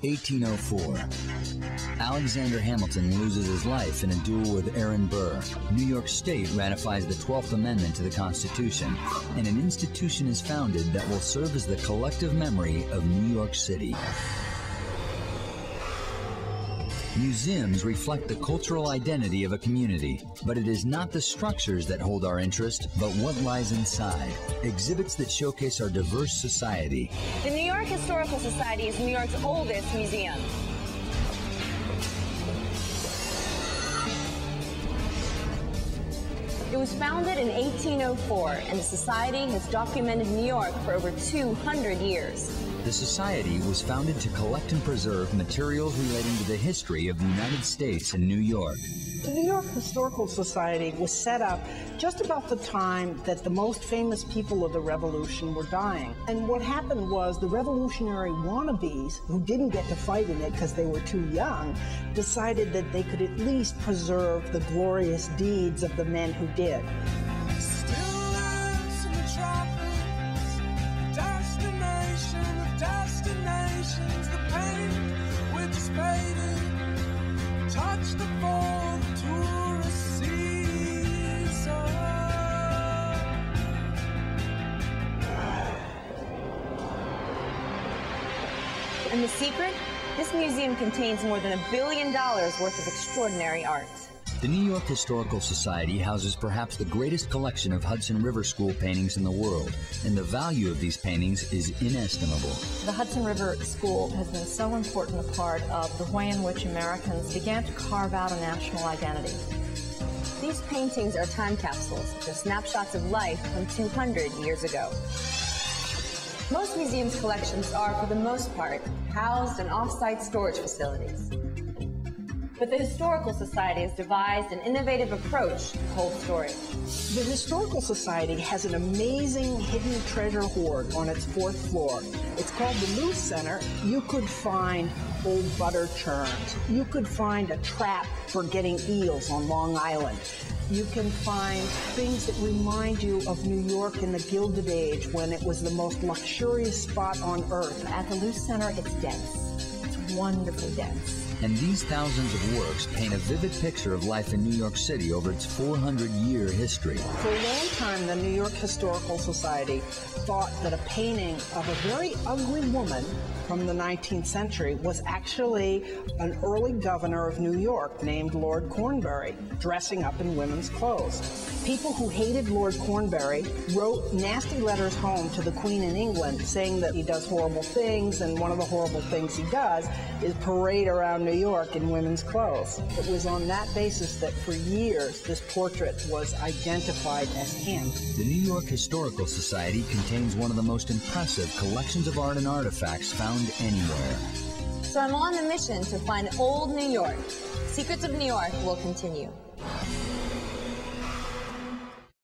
1804. Alexander Hamilton loses his life in a duel with Aaron Burr. New York State ratifies the 12th Amendment to the Constitution, and an institution is founded that will serve as the collective memory of New York City. Museums reflect the cultural identity of a community, but it is not the structures that hold our interest, but what lies inside. Exhibits that showcase our diverse society. The New York Historical Society is New York's oldest museum. It was founded in 1804, and the Society has documented New York for over 200 years. The Society was founded to collect and preserve materials relating to the history of the United States and New York. The New York Historical Society was set up just about the time that the most famous people of the Revolution were dying. And what happened was the revolutionary wannabes, who didn't get to fight in it because they were too young, decided that they could at least preserve the glorious deeds of the men who did. And the secret? This museum contains more than $1 billion worth of extraordinary art. The New York Historical Society houses perhaps the greatest collection of Hudson River School paintings in the world, and the value of these paintings is inestimable. The Hudson River School has been so important a part of the way in which Americans began to carve out a national identity. These paintings are time capsules. They're snapshots of life from 200 years ago. Most museums' collections are, for the most part, housed in off-site storage facilities. But the Historical Society has devised an innovative approach to cold storage. The Historical Society has an amazing hidden treasure hoard on its 4th floor. It's called the Luce Center. You could find old butter churns. You could find a trap for getting eels on Long Island. You can find things that remind you of New York in the Gilded Age, when it was the most luxurious spot on earth. At the Luce Center, it's dense. It's wonderfully dense. And these thousands of works paint a vivid picture of life in New York City over its 400-year history. For a long time, the New York Historical Society thought that a painting of a very ugly woman from the 19th century was actually an early governor of New York named Lord Cornbury, dressing up in women's clothes. People who hated Lord Cornbury wrote nasty letters home to the Queen in England saying that he does horrible things, and one of the horrible things he does is parade around New York in women's clothes. It was on that basis that for years this portrait was identified as him. The New York Historical Society contains one of the most impressive collections of art and artifacts found anywhere. So I'm on a mission to find old New York. Secrets of New York will continue.